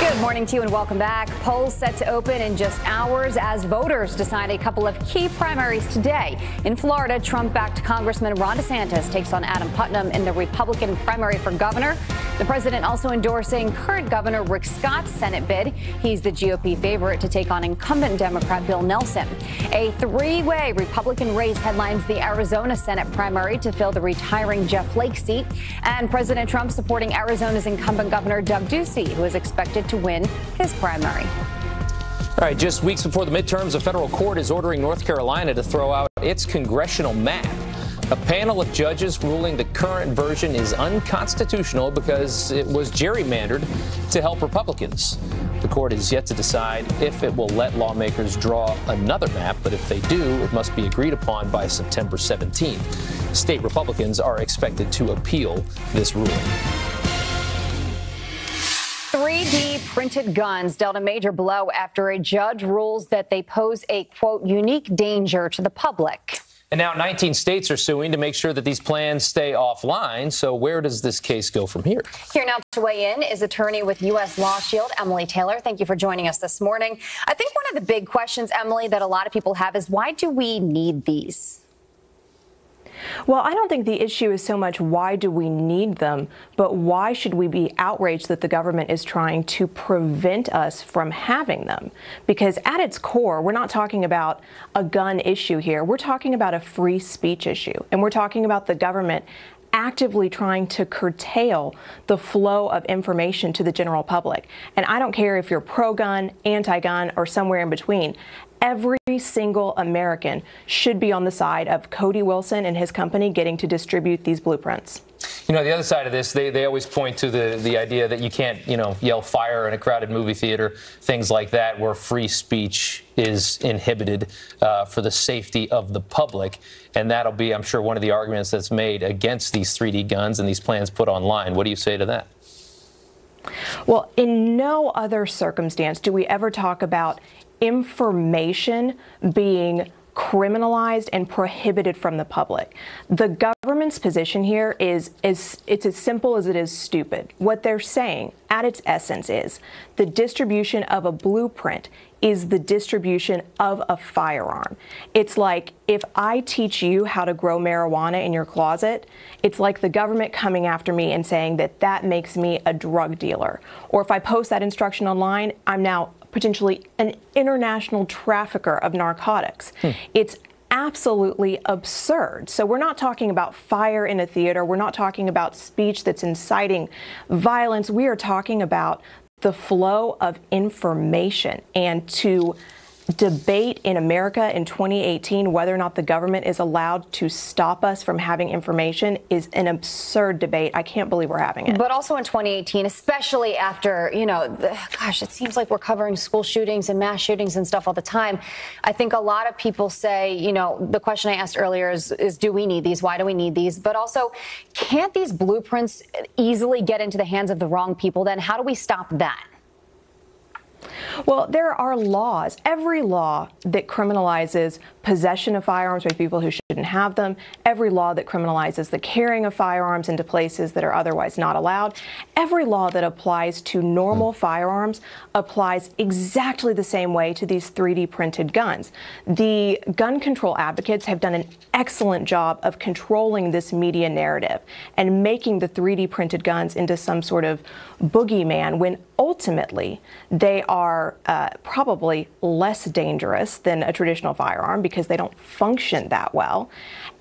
Good morning to you and welcome back. Polls set to open in just hours as voters decide a couple of key primaries today. In Florida, Trump-backed Congressman Ron DeSantis takes on Adam Putnam in the Republican primary for governor. The president also endorsing current Governor Rick Scott's Senate bid. He's the GOP favorite to take on incumbent Democrat Bill Nelson. A three-way Republican race headlines the Arizona Senate primary to fill the retiring Jeff Flake seat. And President Trump supporting Arizona's incumbent Governor Doug Ducey, who is expected to win his primary. All right, just weeks before the midterms, a federal court is ordering North Carolina to throw out its congressional map. A panel of judges ruling the current version is unconstitutional because it was gerrymandered to help Republicans. The court is yet to decide if it will let lawmakers draw another map, but if they do, it must be agreed upon by September 17th. State Republicans are expected to appeal this ruling. 3D printed guns dealt a major blow after a judge rules that they pose a, quote, unique danger to the public. And now 19 states are suing to make sure that these plans stay offline. So where does this case go from here? Here now to weigh in is attorney with U.S. Law Shield, Emily Taylor. Thank you for joining us this morning. I think one of the big questions, Emily, that a lot of people have is why do we need these? Well, I don't think the issue is so much why do we need them, but why should we be outraged that the government is trying to prevent us from having them? Because at its core, we're not talking about a gun issue here. We're talking about a free speech issue, and we're talking about the government actively trying to curtail the flow of information to the general public. And I don't care if you're pro-gun, anti-gun, or somewhere in between. Every single American should be on the side of Cody Wilson and his company getting to distribute these blueprints. You know, the other side of this, they always point to the idea that you can't, yell fire in a crowded movie theater, things like that, where free speech is inhibited for the safety of the public. And that'll be, I'm sure, one of the arguments that's made against these 3D guns and these plans put online. What do you say to that? Well, in no other circumstance do we ever talk about information being criminalized and prohibited from the public. The government's position here is it's as simple as it is stupid. What they're saying at its essence is the distribution of a blueprint is the distribution of a firearm. It's like if I teach you how to grow marijuana in your closet, it's like the government coming after me and saying that that makes me a drug dealer. Or if I post that instruction online, I'm now potentially an international trafficker of narcotics. It's absolutely absurd. So we're not talking about fire in a theater. We're not talking about speech that's inciting violence. We are talking about the flow of information, and to debate in America in 2018 whether or not the government is allowed to stop us from having information is an absurd debate. I can't believe we're having it. But also in 2018, especially after, gosh, it seems like we're covering school shootings and mass shootings and stuff all the time. I think a lot of people say, the question I asked earlier is do we need these? Why do we need these? But also, can't these blueprints easily get into the hands of the wrong people? Then how do we stop that? Well, there are laws. Every law that criminalizes possession of firearms by people who shouldn't have them, every law that criminalizes the carrying of firearms into places that are otherwise not allowed, every law that applies to normal firearms applies exactly the same way to these 3D printed guns. The gun control advocates have done an excellent job of controlling this media narrative and making the 3D printed guns into some sort of boogeyman when ultimately they are probably less dangerous than a traditional firearm because they don't function that well.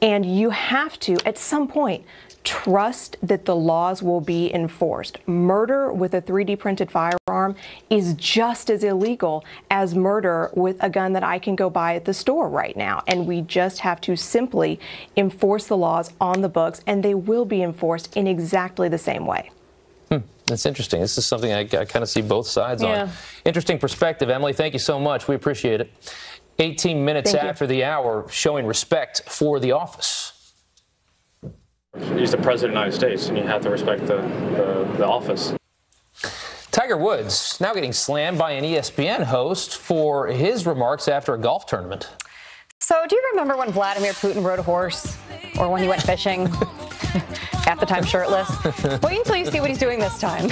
And you have to, at some point, trust that the laws will be enforced. Murder with a 3D printed firearm is just as illegal as murder with a gun that I can go buy at the store right now. And we just have to simply enforce the laws on the books, and they will be enforced in exactly the same way. That's interesting. This is something I kind of see both sides on. Interesting perspective, Emily. Thank you so much. We appreciate it. 18 minutes after the hour, showing respect for the office. He's the president of the United States, and you have to respect the office. Tiger Woods now getting slammed by an ESPN host for his remarks after a golf tournament. So do you remember when Vladimir Putin rode a horse, or when he went fishing? Half the time shirtless. Wait until you see what he's doing this time.